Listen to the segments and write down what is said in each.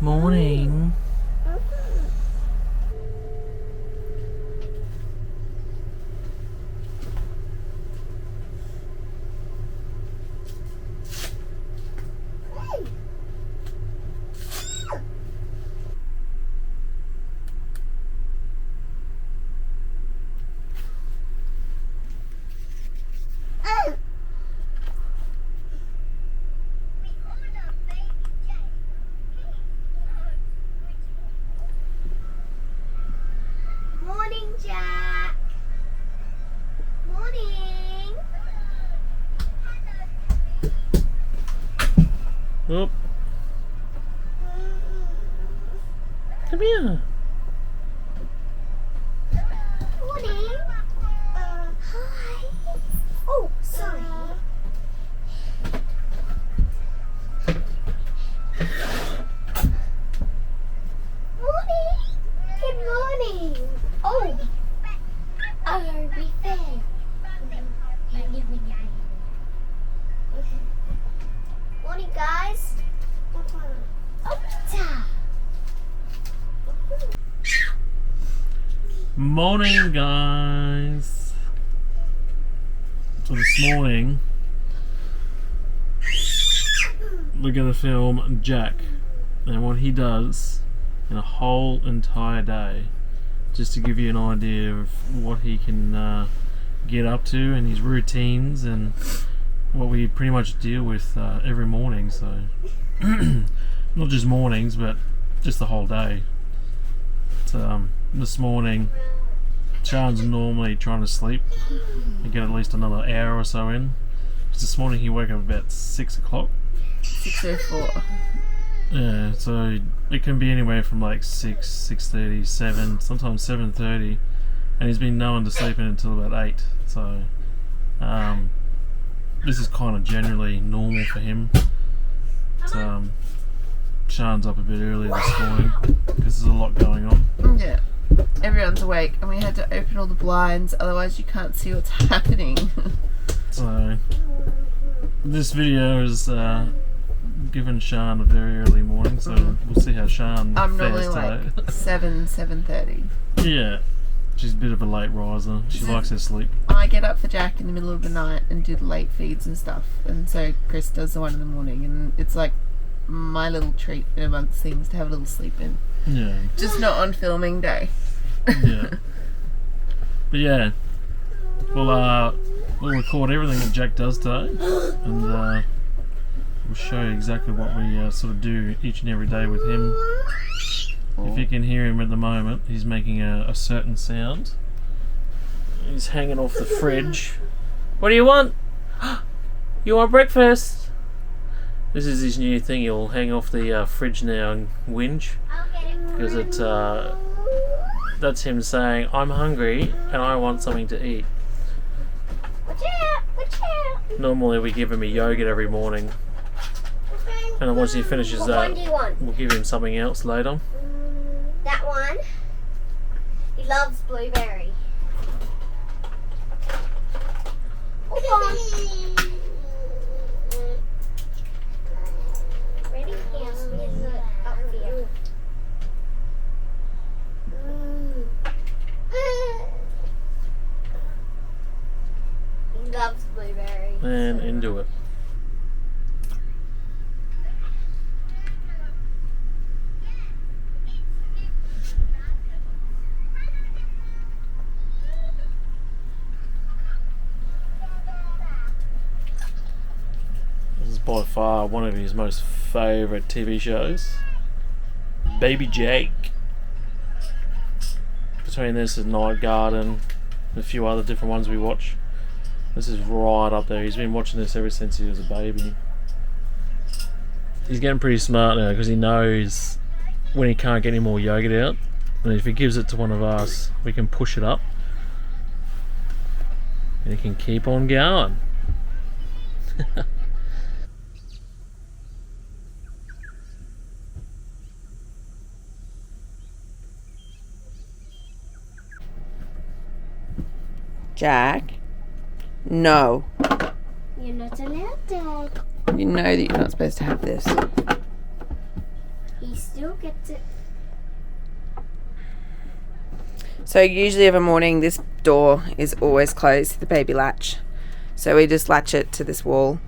Morning. Morning, Jack. Morning. Oh. Come here. Morning. Hi. Oh, sorry. Morning. Good morning. Oh. Oh, be fair. Morning, guys. Oh, ta. Morning, guys. So this morning we're gonna film Jack and what he does in a whole entire day, just to give you an idea of what he can get up to and his routines and what we pretty much deal with every morning. So not just mornings, but just the whole day. So, this morning, Sean's normally trying to sleep and get at least another hour or so in. This morning he woke up about 6 o'clock. 6:04. Yeah, so it can be anywhere from like 6, 6:30, 7, sometimes 7:30, and he's been known to sleep in until about 8. So this is kind of generally normal for him. But, Sean's up a bit early this morning because there's a lot going on. Yeah. Everyone's awake and we had to open all the blinds, otherwise you can't see what's happening. So this video is given Sean a very early morning, so we'll see how Sean I'm fares normally today. like 7:30. Yeah, she's a bit of a late riser. She likes her sleep. I get up for Jack in the middle of the night and do the late feeds and stuff, and so Chris does the one in the morning, and it's like my little treat amongst things to have a little sleep in. Yeah. Just not on filming day. Yeah. But yeah, we'll record everything that Jack does today, and we'll show you exactly what we sort of do each and every day with him. If you can hear him at the moment, he's making a certain sound. He's hanging off the fridge. What do you want? You want breakfast? This is his new thing. He'll hang off the fridge now and whinge, because that's him saying, I'm hungry and I want something to eat. Watch out. Watch out. Normally we give him a yogurt every morning, and then once he finishes What that, one do you want? we'll give him something else later. That one. He loves blueberry. Hold on. Ready? Yes, here's it up here. He loves blueberry. And into it. This is by far one of his most favourite TV shows. Baby Jake. Between this and Night Garden and a few other different ones we watch, this is right up there. He's been watching this ever since he was a baby. He's getting pretty smart now because he knows when he can't get any more yogurt out, and if he gives it to one of us, we can push it up and he can keep on going. Jack? No. You're not allowed, Dad. You know that you're not supposed to have this. He's still gets it. So usually of a morning this door is always closed, the baby latch. So we just latch it to this wall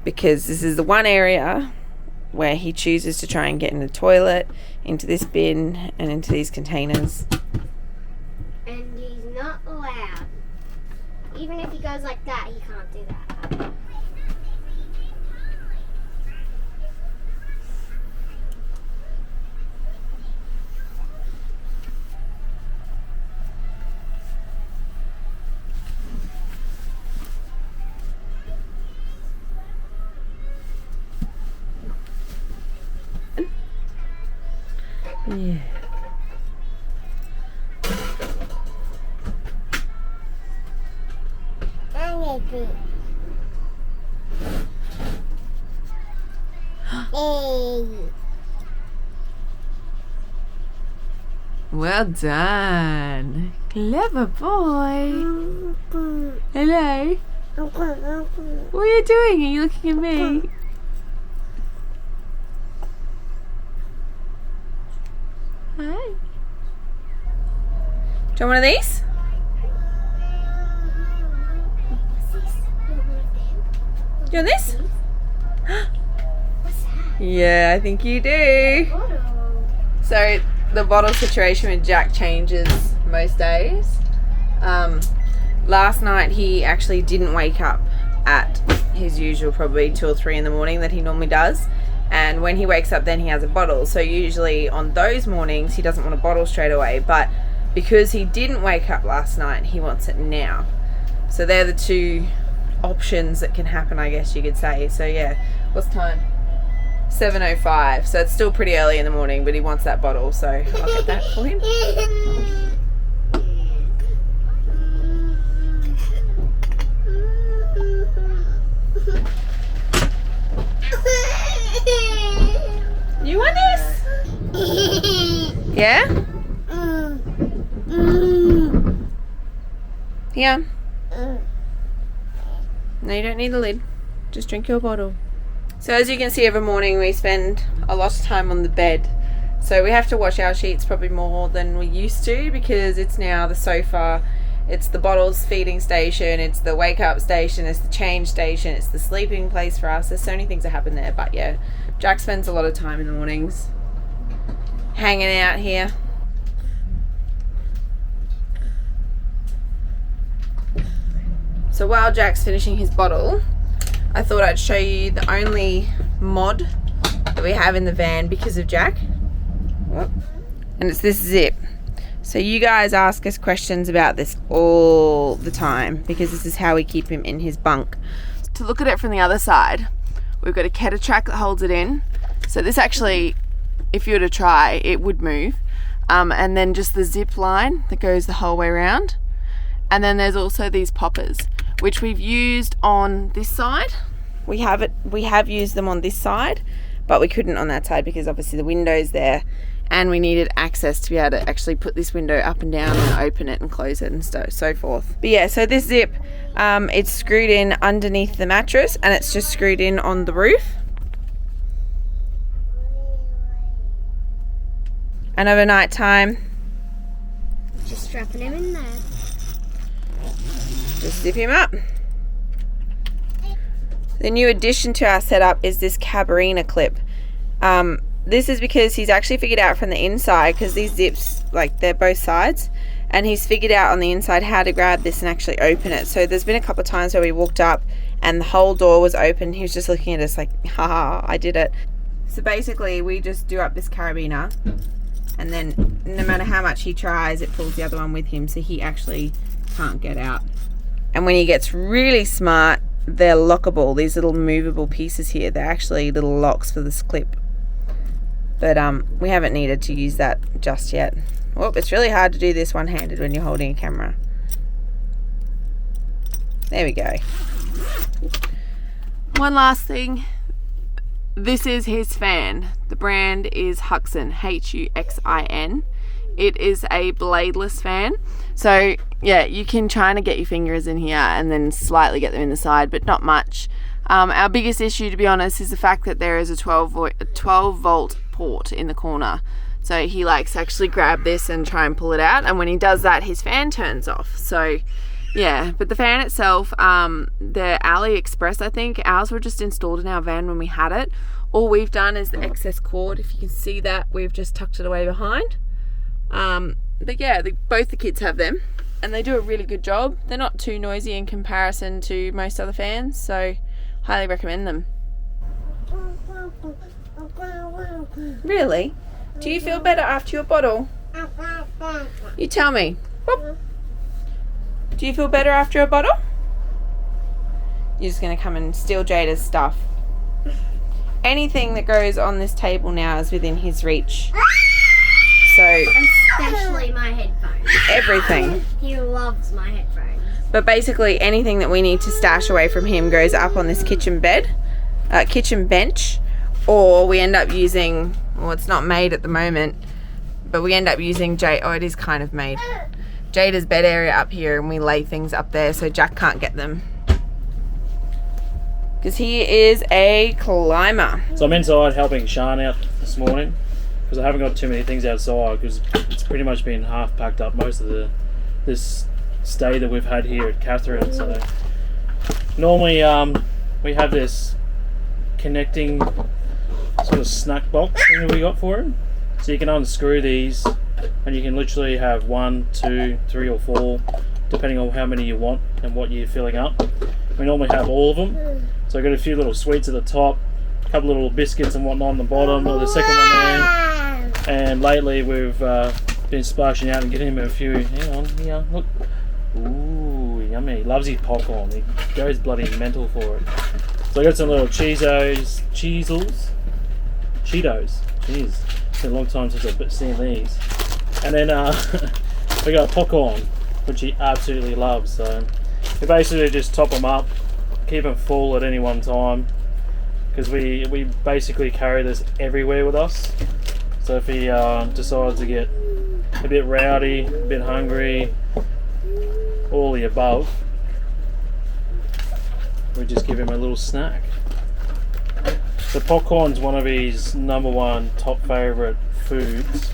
because this is the one area where he chooses to try and get in the toilet, into this bin and into these containers. And he's not allowed. Even if he goes like that, he can't do that. Yeah. Well done. Clever boy. Hello. What are you doing? Are you looking at me? Hi. Do you want one of these? Do you want this? What's that? Yeah, I think you do. So the bottle situation with Jack changes most days. Last night he actually didn't wake up at his usual probably 2 or 3 in the morning that he normally does. And when he wakes up then he has a bottle. So usually on those mornings he doesn't want a bottle straight away. But because he didn't wake up last night, he wants it now. So they're the two options that can happen, I guess you could say. So yeah, what's time? 7:05. So it's still pretty early in the morning, but he wants that bottle, so I'll get that for him. You want this? Yeah? Yeah. No, you don't need the lid. Just drink your bottle. So as you can see, every morning we spend a lot of time on the bed. So we have to wash our sheets probably more than we used to because it's now the sofa, it's the bottles feeding station, it's the wake up station, it's the change station, it's the sleeping place for us. There's so many things that happen there. But yeah, Jack spends a lot of time in the mornings hanging out here. So while Jack's finishing his bottle, I thought I'd show you the only mod that we have in the van because of Jack. And it's this zip. So you guys ask us questions about this all the time because this is how we keep him in his bunk. To look at it from the other side, we've got a Keta track that holds it in. So this actually, if you were to try, it would move. And then just the zip line that goes the whole way around. And then there's also these poppers, which we've used on this side. We have used them on this side, but we couldn't on that side because obviously the window's there and we needed access to be able to actually put this window up and down and open it and close it and so forth. But yeah, so this zip, it's screwed in underneath the mattress and it's just screwed in on the roof. And over night time, Just strapping him in there. just zip him up. The new addition to our setup is this carabiner clip. This is because he's actually figured out from the inside, because these zips, like, they're both sides, and he's figured out on the inside how to grab this and actually open it. So there's been a couple of times where we walked up and the whole door was open. He was just looking at us like, haha, I did it. So basically we just do up this carabiner, and then no matter how much he tries, it pulls the other one with him, so he actually can't get out. And when he gets really smart, they're lockable. These little movable pieces here, they're actually little locks for this clip. But we haven't needed to use that just yet. Well, it's really hard to do this one-handed when you're holding a camera. There we go. One last thing. This is his fan. The brand is Huxin, Huxin. It is a bladeless fan. So yeah, you can try to get your fingers in here and then slightly get them in the side, but not much. Our biggest issue, to be honest, is the fact that there is a 12 volt port in the corner. So he likes to actually grab this and try and pull it out, and when he does that, his fan turns off. So yeah, but the fan itself, the AliExpress, I think, ours were just installed in our van when we had it. All we've done is the excess cord. If you can see that, we've just tucked it away behind. But yeah, both the kids have them, and they do a really good job. They're not too noisy in comparison to most other fans, so highly recommend them. Really? Do you feel better after your bottle? You tell me. Boop. Do you feel better after a bottle? You're just going to come and steal Jada's stuff. Anything that goes on this table now is within his reach. So, especially my headphones. Everything. He loves my headphones. But basically anything that we need to stash away from him goes up on this kitchen bench, or we end up using, well, it's not made at the moment, but we end up using it is kind of made. Jada's bed area up here, and we lay things up there so Jack can't get them. Because he is a climber. So I'm inside helping Sean out this morning because I haven't got too many things outside because it's pretty much been half packed up most of this stay that we've had here at Catherine. So normally we have this connecting sort of snack box thing that we got for him. So you can unscrew these and you can literally have 1, 2, 3 or 4 depending on how many you want and what you're filling up. We normally have all of them. So I've got a few little sweets at the top, a couple of little biscuits and whatnot on the bottom, or the second one there. And lately we've been splashing out and getting him a few. Hang on, here, look. Ooh, yummy. He loves his popcorn. He goes bloody mental for it. So I got some little Cheetos. Cheetos. Jeez, it's been a long time since I've seen these. And then we got popcorn, which he absolutely loves. So we basically just top them up, keep them full at any one time, because we basically carry this everywhere with us. So if he decides to get a bit rowdy, a bit hungry, all the above, we just give him a little snack. So popcorn's one of his #1 top favourite foods,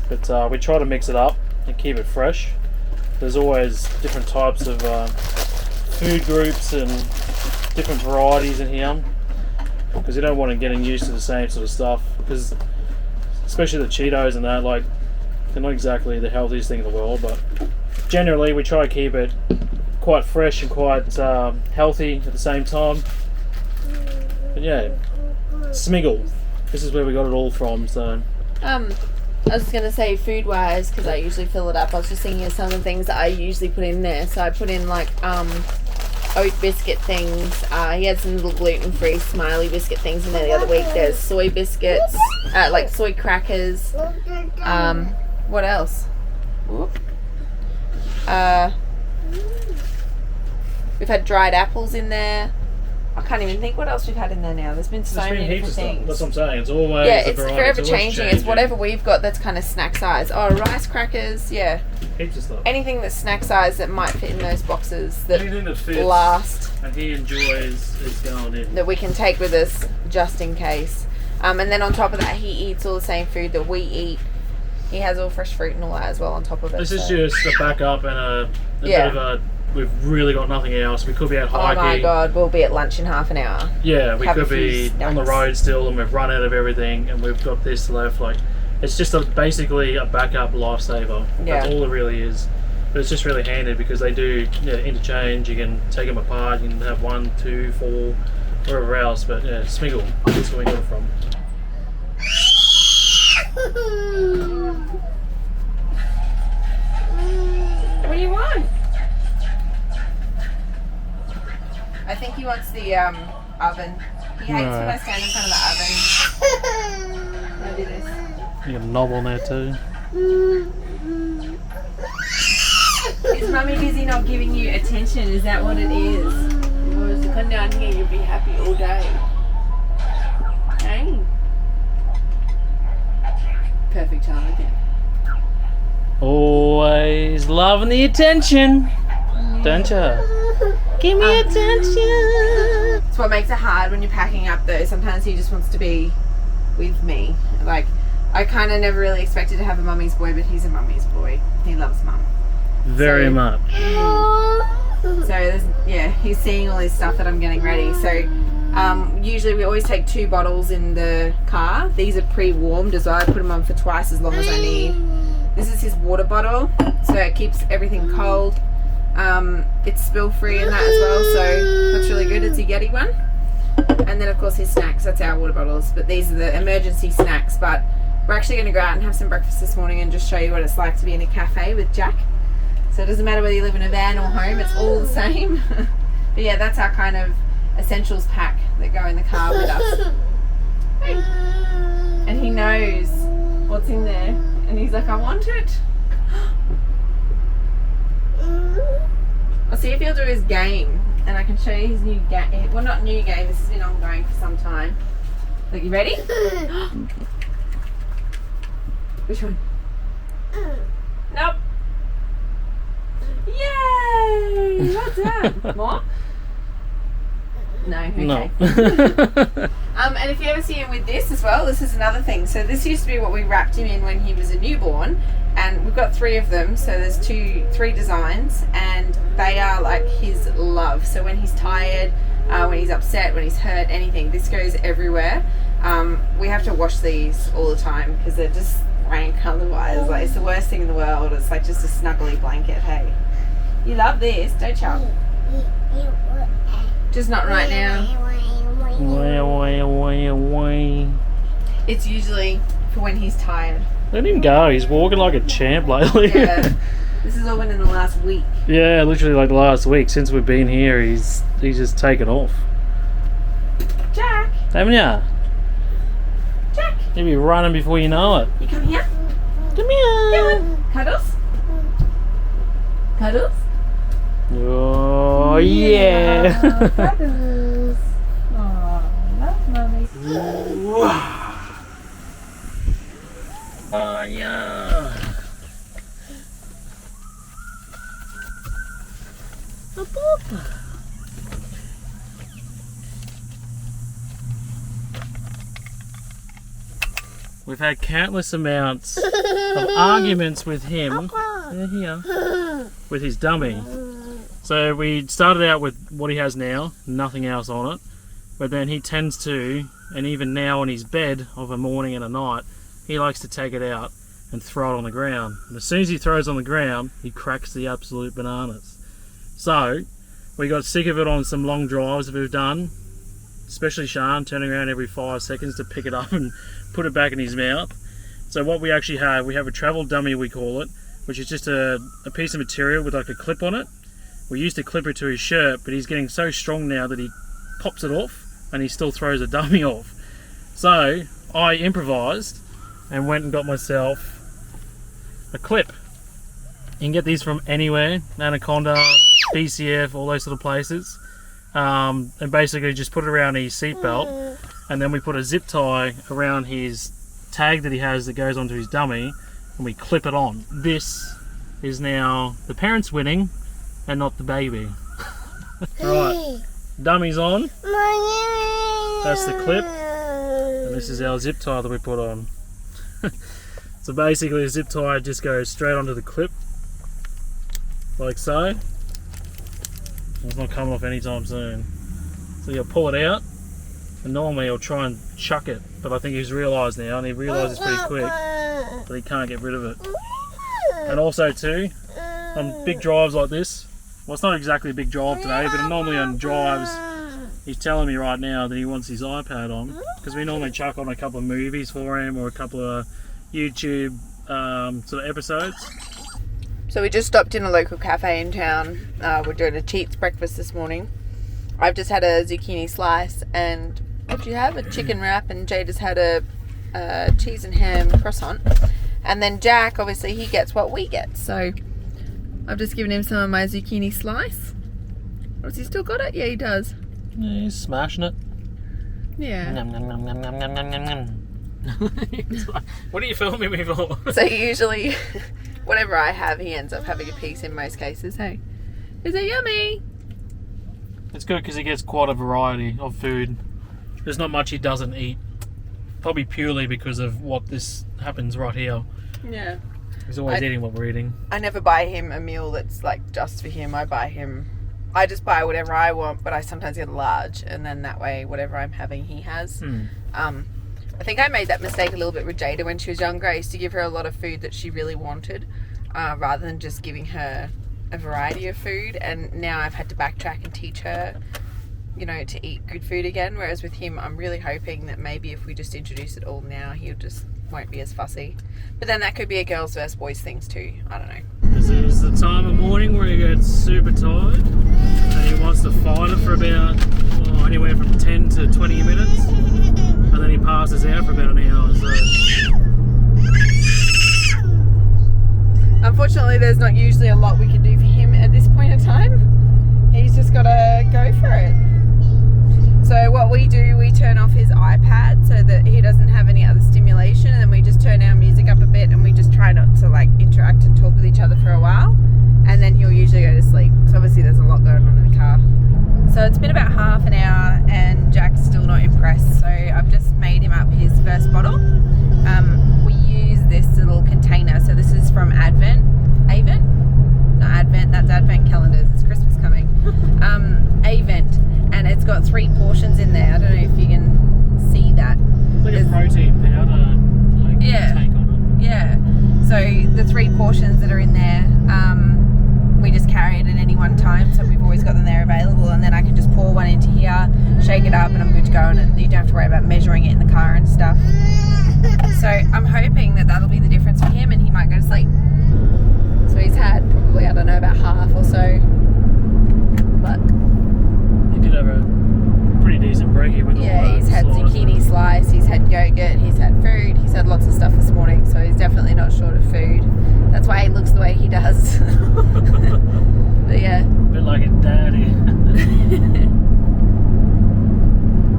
but we try to mix it up and keep it fresh. There's always different types of food groups and different varieties in here, because you don't want him getting used to the same sort of stuff, because especially the Cheetos and that, like, they're not exactly the healthiest thing in the world, but generally we try to keep it quite fresh and quite healthy at the same time. But yeah, Smiggle, this is where we got it all from. So I was going to say food wise, because I usually fill it up, I was just thinking of some of the things that I usually put in there. So I put in like oat biscuit things. He had some little gluten-free smiley biscuit things in there the other week. There's soy biscuits, like soy crackers. What else? We've had dried apples in there. I can't even think what else we've had in there now. There's been so many different things. That's what I'm saying. It's always it's forever changing. It's whatever we've got that's kind of snack size. Oh, rice crackers, yeah. Heaps of stuff. Anything that's snack size that might fit in those boxes that anything that fits last and he enjoys is going in. That we can take with us just in case. And then on top of that, he eats all the same food that we eat. He has all fresh fruit and all that as well on top of it. This is just a backup and a bit of a. We've really got nothing else. We could be out hiking. Oh my god, we'll be at lunch in half an hour. Yeah, we could be on the road still, and we've run out of everything, and we've got this left. Like, it's just basically a backup lifesaver. Yeah. That's all it really is. But it's just really handy because they do interchange. You can take them apart. You can have 1, 2, 4, wherever else. But yeah, Smiggle. That's where we got it from. What do you want? I think he wants the oven. He hates when I stand in front of the oven. I'll do this. You got a knob on there too. Is Mummy busy not giving you attention? Is that what it is? Or if you come down here, you'll be happy all day. Hey. Perfect time again. Always loving the attention, don't you? Give me attention. It's what makes it hard when you're packing up though. Sometimes he just wants to be with me. Like, I kind of never really expected to have a mummy's boy, but he's a mummy's boy. He loves mum. Very much. So he's seeing all this stuff that I'm getting ready. So usually we always take 2 bottles in the car. These are pre-warmed as well. I put them on for twice as long as I need. This is his water bottle, so it keeps everything cold. It's spill free and that as well, so that's really good. It's a Yeti one. And then of course his snacks, that's our water bottles, but these are the emergency snacks. But we're actually going to go out and have some breakfast this morning and just show you what it's like to be in a cafe with Jack. So it doesn't matter whether you live in a van or home, it's all the same. But yeah, that's our kind of essentials pack that go in the car with us. Hey. And he knows what's in there, and he's like, I want it. I'll see if he'll do his game, and I can show you his new game. Well, not new game, this has been ongoing for some time. Look, you ready? Which one? Nope. Yay! Well done. More? No, okay. No. And if you ever see him with this as well, this is another thing. So this used to be what we wrapped him in when he was a newborn, and we've got 3 of them. So there's 3 designs, and they are like his love. So when he's tired, when he's upset, when he's hurt, anything, this goes everywhere. We have to wash these all the time because they're just rank otherwise. Like, it's the worst thing in the world. It's like just a snuggly blanket. Hey, you love this, don't you? Just not right now. It's usually for when he's tired. Let him go. He's walking like a champ lately. Yeah. This has all been in the last week. Yeah, literally like the last week since we've been here. He's just taken off. Jack. Haven't ya? Jack. He'll be running before you know it. You come here. Come here. Come on. Cuddles. Cuddles. Oh yeah. Cuddles. Oh, love mommy. Oh yeah. A papa. We've had countless amounts of arguments with him. Here, with his dummy. So we started out with what he has now, nothing else on it. But then he tends to, and even now on his bed of a morning and a night, he likes to take it out and throw it on the ground. And as soon as he throws it on the ground, he cracks the absolute bananas. So we got sick of it on some long drives that we've done, especially Sean turning around every 5 seconds to pick it up and put it back in his mouth. So what we actually have, we have a travel dummy, we call it, which is just a piece of material with like a clip on it. We used to clip it to his shirt, but he's getting so strong now that he pops it off and he still throws a dummy off. So I improvised and went and got myself a clip. You can get these from anywhere, Anaconda, BCF, all those sort of places. And basically just put it around his seatbelt, and then we put a zip tie around his tag that he has that goes onto his dummy, and we clip it on. This is now the parents winning and not the baby. Right, dummy's on. That's the clip, and this is our zip tie that we put on. So basically a zip tie just goes straight onto the clip, like so. It's not coming off anytime soon. So you'll pull it out, and normally he'll try and chuck it, but I think he's realised now, and he realises pretty quick that he can't get rid of it. And also too, on big drives like this, well, it's not exactly a big drive today, but normally on drives, he's telling me right now that he wants his iPad on, because we normally chuck on a couple of movies for him or a couple of YouTube sort of episodes. So we just stopped in a local cafe in town. We're doing a cheats breakfast this morning. I've just had a zucchini slice, and what do you have? A chicken wrap, and Jade has had a cheese and ham croissant. And then Jack, obviously, he gets what we get. So I've just given him some of my zucchini slice. Has he still got it? Yeah, he does. Yeah, he's smashing it. Yeah. Nom, nom, nom, nom, nom, nom, nom, nom. What are you filming me for? So usually, whatever I have, he ends up having a piece in most cases. Hey, is it yummy? It's good because he gets quite a variety of food. There's not much he doesn't eat. Probably purely because of what this happens right here. Yeah. He's always eating what we're eating. I never buy him a meal that's like just for him. I just buy whatever I want, but I sometimes get a large, and then that way whatever I'm having he has. I think I made that mistake a little bit with Jada when she was younger. I used to give her a lot of food that she really wanted, rather than just giving her a variety of food, and now I've had to backtrack and teach her, you know, to eat good food again. Whereas with him, I'm really hoping that maybe if we just introduce it all now, he'll just won't be as fussy. But then that could be a girls versus boys things too. I don't know. This is the time of morning where he gets super tired and he wants to fight it for about anywhere from 10 to 20 minutes, and then he passes out for about an hour. So unfortunately, there's not usually a lot we can do for him at this point in time. He's just got to go for it. So what we do, we turn off his iPad so that he doesn't have any other stimulation, and then we just turn our music up a bit and we just try not to like interact and talk with each other for a while, and then he'll usually go to sleep. So obviously there's a lot going on in the car. So it's been about half an hour and Jack's still not impressed, so I've just made him up his first bottle. We use this little container, so this is from Advent, that's Advent calendars, it's Christmas coming. Avent, and it's got 3 portions in there. I don't know if you can see that. it's like a protein powder take on it. Yeah, so the 3 portions that are in there, we just carry it at any one time, so we've always got them there available, and then I can just pour one into here, shake it up, and I'm good to go, and you don't have to worry about measuring it in the car and stuff. So I'm hoping that that'll be the difference for him, and he might go to sleep. So he's had probably, I don't know, about half or so, but He did have a pretty decent brekkie with all that. he's had zucchini slice, he's had yogurt, he's had food, he's had lots of stuff this morning, so he's definitely not short of food. That's why he looks the way he does. But yeah. A bit like his daddy.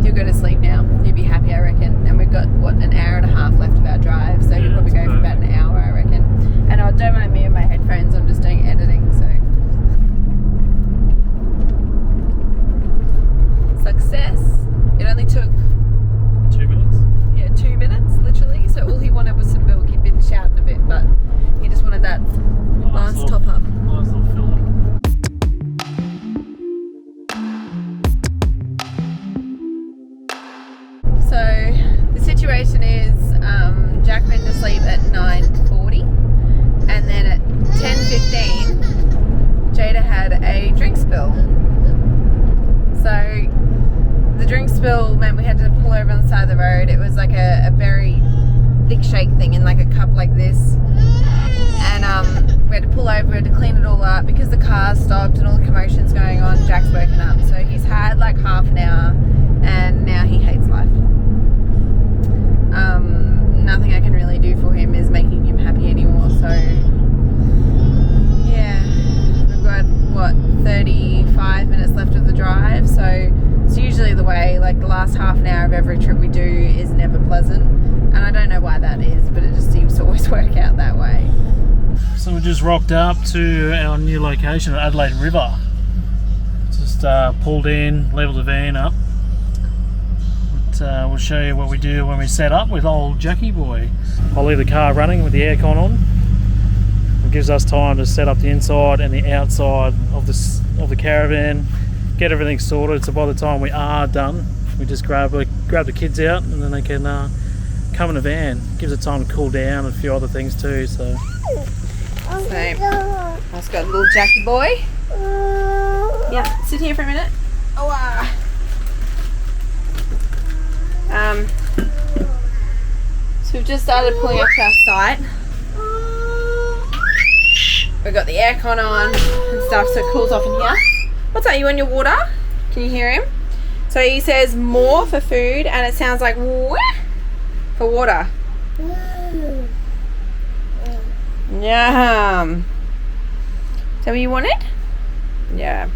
He'll go to sleep now. He'll be happy, I reckon. And we've got, what, an hour and a half left of our drive, so he'll probably go for about an hour, I reckon. And I don't mind me and my headphones, I'm just doing editing, so. Success. It only took 2 minutes. 2 minutes, literally. So all he wanted was some milk. He'd been shouting a bit, but he just wanted that last little- top up. Nice little fill up. So the situation is, Jack went to sleep at 9:40, and then at 10:15, Jada had a drink spill. So the drink spill meant we had to pull over on the side of the road. It was like a very thick shake thing in like a cup like this, and we had to pull over to clean it all up because the car stopped and all the commotion's going on. Jack's woken up, so he's had like half an hour, and now he hates life. Nothing I can really do for him is making him happy anymore, so yeah, we've got what, 35 minutes left of the drive, so it's usually the way, like the last half an hour of every trip we do is never pleasant, and I don't know why that is, but it just seems to always work out that way. So we just rocked up to our new location at Adelaide River. Just pulled in, leveled the van up. But, we'll show you what we do when we set up with old Jackie boy. I'll leave the car running with the aircon on. It gives us time to set up the inside and the outside of the caravan, get everything sorted, so by the time we are done, we just grab the kids out and then they can come in the van. Gives it time to cool down and a few other things too. So I've got a little Jackie boy. Yeah, sit here for a minute. So we've just started pulling up to our site. We've got the aircon on and stuff, so it cools off in here. What's that, you want your water? Can you hear him? So he says more for food, and it sounds like wah for water. Yum. Is that what you wanted? Yeah.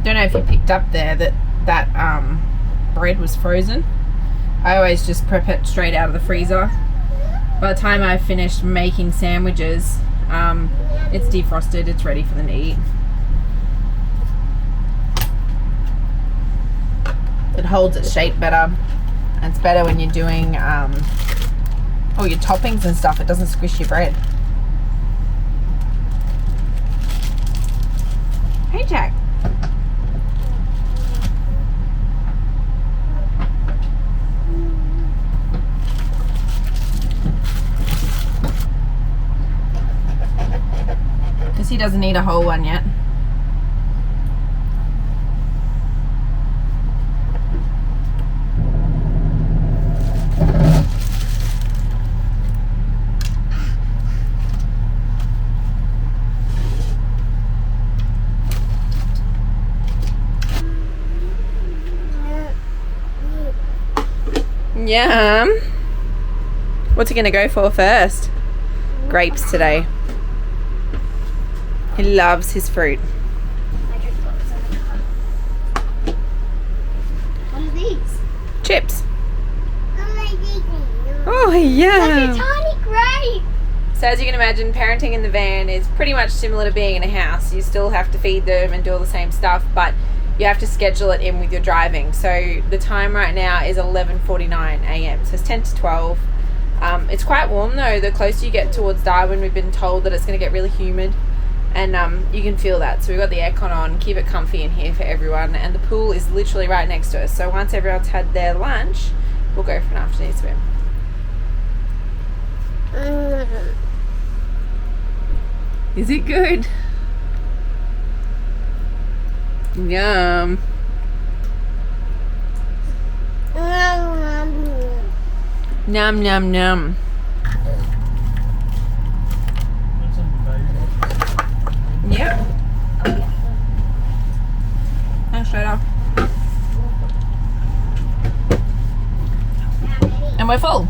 Don't know if you picked up there that bread was frozen. I always just prep it straight out of the freezer. by the time I finished making sandwiches, it's defrosted, it's ready for them to eat. It holds its shape better. And it's better when you're doing all your toppings and stuff. It doesn't squish your bread. Hey, Jack. Because he doesn't need a whole one yet. Yum. What's he gonna go for first? Grapes today. He loves his fruit. What are these? Chips. Oh, Oh yeah. look, a tiny grape. So as you can imagine, parenting in the van is pretty much similar to being in a house. You still have to feed them and do all the same stuff, but you have to schedule it in with your driving. So the time right now is 11:49 a.m. So it's 10 to 12. It's quite warm though. The closer you get towards Darwin, we've been told that it's going to get really humid, and you can feel that. So we've got the aircon on, keep it comfy in here for everyone, and the pool is literally right next to us. So once everyone's had their lunch, we'll go for an afternoon swim. Is it good? Yum. Num num num. Yep. And straight up. And we're full.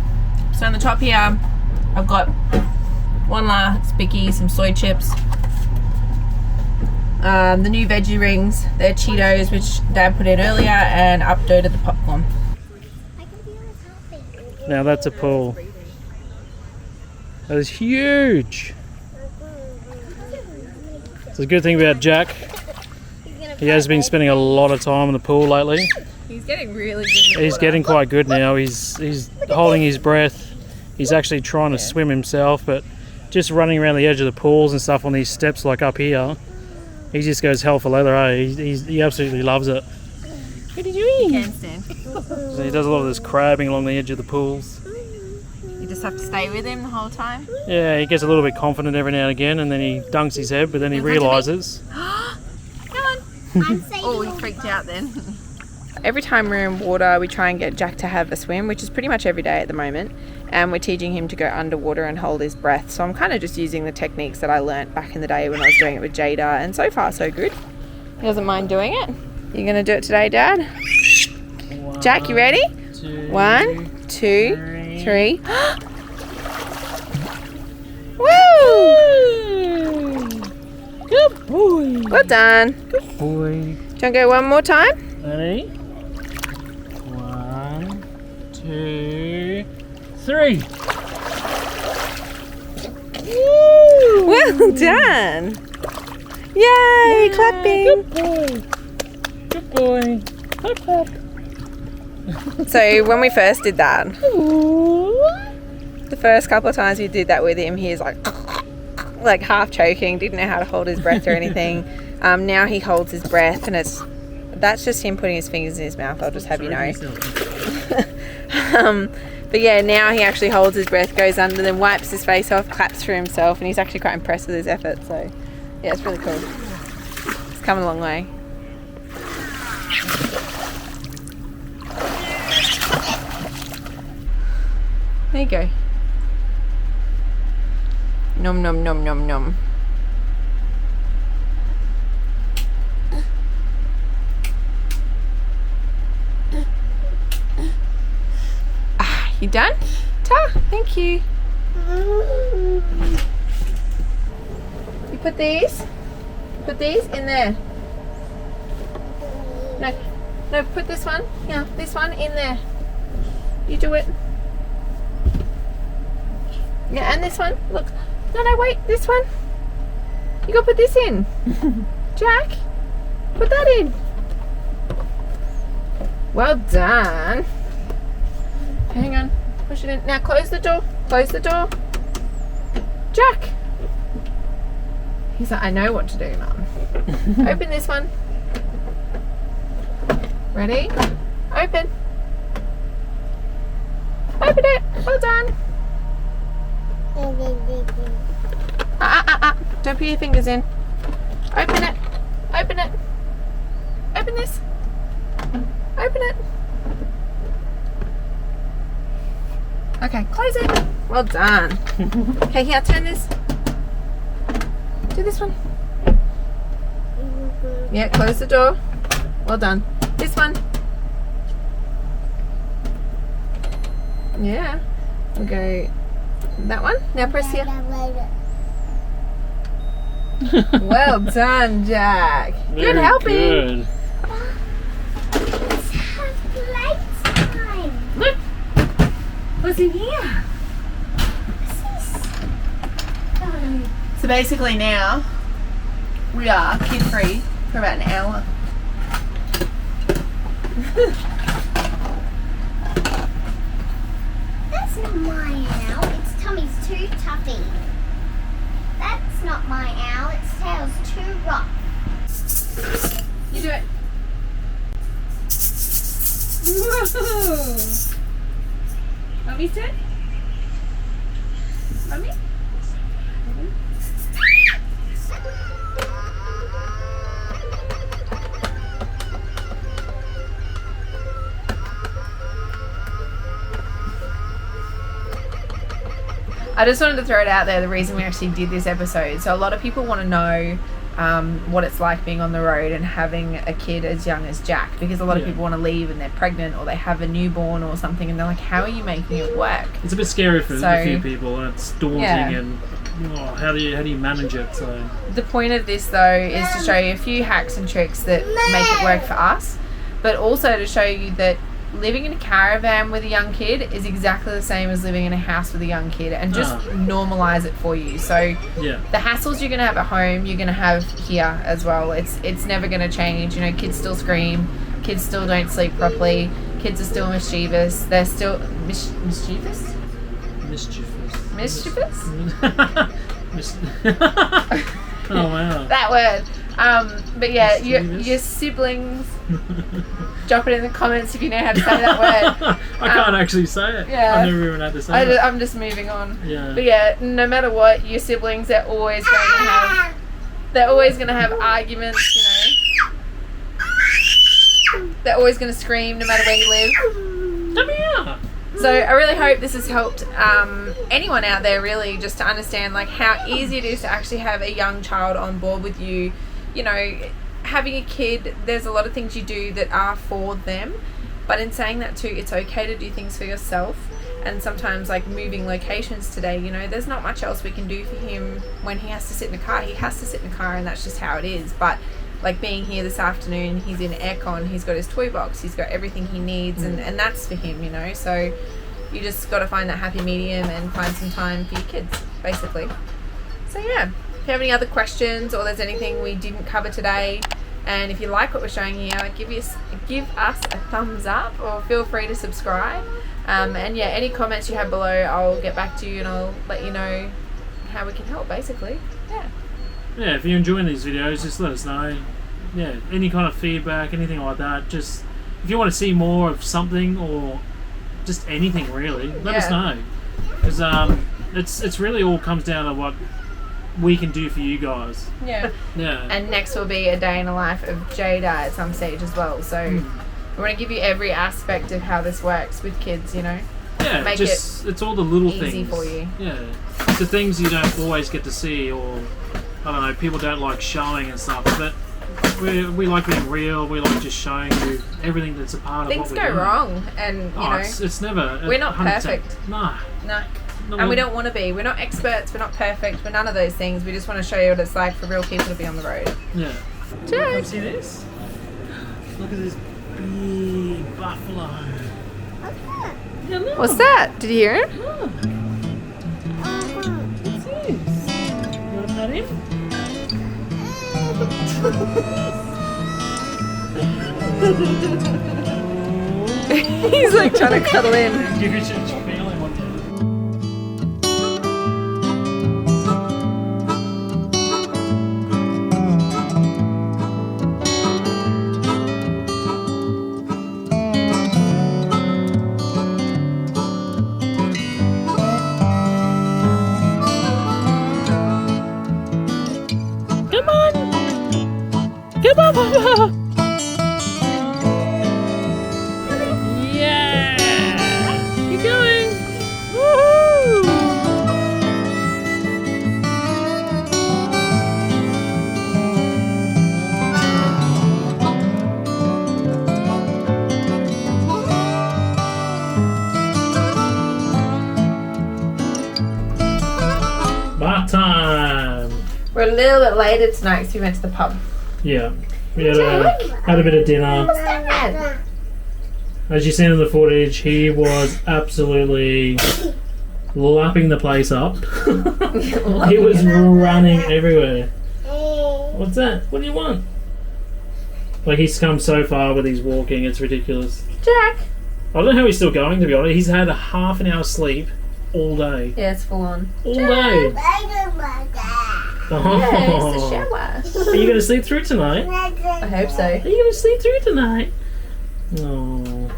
So on the top here, I've got one last Spicky, some soy chips. The new veggie rings, they're Cheetos, which Dad put in earlier, and updated the popcorn. Now that's a pool. That is huge. It's a good thing about Jack. He has been spending a lot of time in the pool lately. He's getting really good. He's getting quite good now. He's holding his breath. He's actually trying to swim himself, but just running around the edge of the pools and stuff on these steps like up here, he just goes hell for leather, eh? He absolutely loves it. What are you doing? He can't stand. So he does a lot of this crabbing along the edge of the pools. You just have to stay with him the whole time. Yeah, he gets a little bit confident every now and again, and then he dunks his head, but then he realises. Come on. Oh, he freaked out then. Every time we're in water, we try and get Jack to have a swim, which is pretty much every day at the moment. And we're teaching him to go underwater and hold his breath. So I'm kind of just using the techniques that I learnt back in the day when I was doing it with Jada, and so far so good. He doesn't mind doing it. You're going to do it today, Dad? Jack, you ready? 1, 2, 3. Woo! Good boy. Well done. Good boy. Do you want to go one more time? Ready? 1, 2, 3. Woo! Well done. Yay, clapping. Good boy. Good boy. Clap, clap. So when we first did that, the first couple of times we did that with him, he was like half choking, didn't know how to hold his breath or anything. Now he holds his breath, and that's just him putting his fingers in his mouth, I'll just have you know. But yeah, now he actually holds his breath, goes under, then wipes his face off, claps for himself, and he's actually quite impressed with his effort. So yeah, it's really cool. It's come a long way. There you go. Nom nom nom nom nom. You done? Ta, thank you. You put these in there. No, put this one. Yeah, this one in there. You do it. Yeah, and this one. Look. No, wait. This one. You gotta put this in. Jack, put that in. Well done. Hang on. Push it in. Now close the door. Close the door. Jack. He's like, I know what to do, Mum. Open this one. Ready? Open. Open it. Well done. Don't put your fingers in. Open it. Open it. Open this. Open it. Okay, close it. Well done. Okay, here, turn this. Do this one. Yeah, close the door. Well done. This one. Yeah. We'll go that one. Now press here. Well done, Jack. Good helping. Good. Let's have playtime. Look. What's in here? So basically now we are kid free for about an hour. That's not my owl. It's Tommy's too toughy. That's not my owl. Its tail's too rough. You do it. Whoa. Mummy's turn. Mummy. I just wanted to throw it out there, the reason we actually did this episode. So a lot of people want to know what it's like being on the road and having a kid as young as Jack, because a lot of people want to leave and they're pregnant or they have a newborn or something, and they're like, how are you making it work? It's a bit scary for a few people, and it's daunting, and how do you manage it? So the point of this though is to show you a few hacks and tricks that make it work for us, but also to show you that living in a caravan with a young kid is exactly the same as living in a house with a young kid, and just normalize it for you. So the hassles you're going to have at home, you're going to have here as well. It's never going to change. You know, kids still scream, kids still don't sleep properly, kids are still mischievous. They're still mischievous? Mischievous? Oh wow. That word. But yeah, your siblings, drop it in the comments if you know how to say that word. I can't actually say it. Yeah. I've never even had to say it. I'm just moving on. Yeah. But yeah, no matter what, your siblings, they're always going to have arguments, you know. They're always going to scream no matter where you live. Come here. So I really hope this has helped anyone out there, really, just to understand like how easy it is to actually have a young child on board with you. You know, having a kid, there's a lot of things you do that are for them, but in saying that too, it's okay to do things for yourself. And sometimes, like moving locations today, you know, there's not much else we can do for him when he has to sit in a car. He has to sit in a car, and that's just how it is. But like being here this afternoon, he's in aircon, he's got his toy box, he's got everything he needs, and that's for him, you know. So you just got to find that happy medium and find some time for your kids, basically. So yeah, if you have any other questions or there's anything we didn't cover today, and if you like what we're showing you, give us a thumbs up, or feel free to subscribe. And yeah, any comments you have below, I'll get back to you and I'll let you know how we can help, basically. Yeah, if you're enjoying these videos, just let us know. Yeah, any kind of feedback, anything like that. Just if you want to see more of something or just anything really, let us know. Because it's really all comes down to what we can do for you guys. Yeah. And next will be a day in the life of Jada at some stage as well. So we want to give you every aspect of how this works with kids, you know. Yeah, make it's all the little easy things for you. Yeah, it's the things you don't always get to see, or I don't know, people don't like showing and stuff. But we like being real. We like just showing you everything that's a part of what we're doing. Things go wrong, and you know, it's never. We're not 100%. perfect. No. And we don't want to be. We're not experts. We're not perfect. We're none of those things. We just want to show you what it's like for real people to be on the road. Yeah. Cheers. See this? Look at this big buffalo. What's that? Did you hear it? Oh. him? He's like trying to cuddle in. You should feel him on you. Come on! Come on, Papa! Yeah! Keep going! Woohoo! Bath time! We're a little bit later tonight because we went to the pub. Yeah. We had a bit of dinner. Dad. As you've seen in the footage, he was absolutely lapping the place up. He was running everywhere. What's that? What do you want? Like, he's come so far with his walking, it's ridiculous. Jack. I don't know how he's still going, to be honest. He's had a half an hour sleep all day. Yeah, it's full on. All day. Oh. Yeah, it's the shower. Are you going to sleep through tonight? I hope so. Are you going to sleep through tonight? Oh.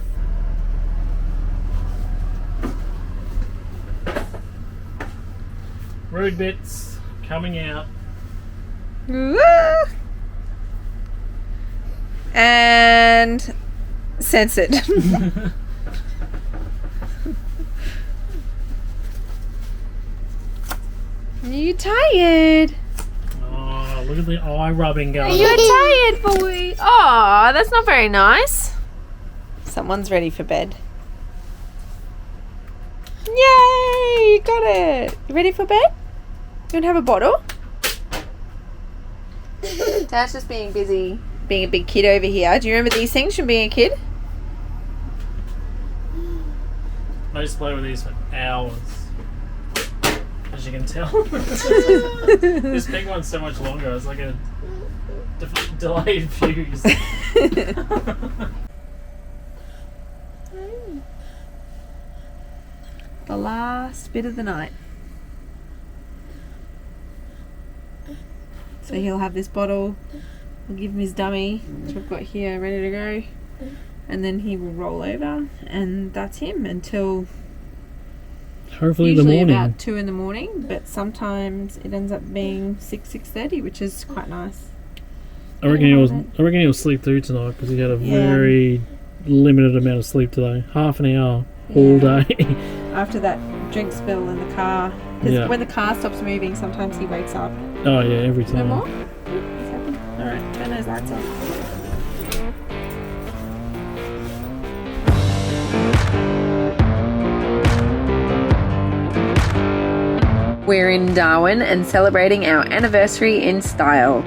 Road bits coming out. And censored. Are you tired? Oh, look at the eye rubbing going on. You're tired, boy. Oh, that's not very nice. Someone's ready for bed. Yay! You got it. You ready for bed? You want to have a bottle? Dad's just being busy being a big kid over here. Do you remember these things from being a kid? I used to play with these for hours. As you can tell. This big one's so much longer. It's like a delayed fuse. The last bit of the night. So he'll have this bottle. We'll give him his dummy, which I've got here ready to go. And then he will roll over, and that's him until Hopefully in the usually morning. about 2 in the morning, but sometimes it ends up being 6:30, which is quite nice. I reckon he'll sleep through tonight because he had a very limited amount of sleep today. Half an hour all day. After that drink spill in the car, because when the car stops moving, sometimes he wakes up. Oh yeah, every time. No more? What's happened? Alright, turn those lights off. We're in Darwin and celebrating our anniversary in style.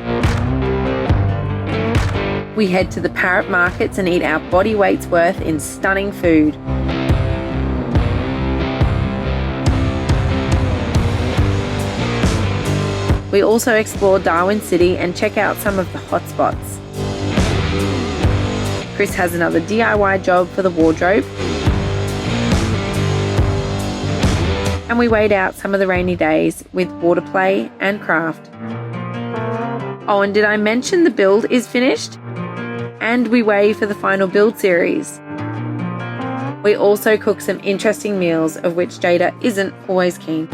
We head to the parrot markets and eat our body weight's worth in stunning food. We also explore Darwin City and check out some of the hot spots. Chris has another DIY job for the wardrobe. And we wait out some of the rainy days with water play and craft. Oh, and did I mention the build is finished? And we weigh for the final build series. We also cook some interesting meals, of which Jada isn't always keen.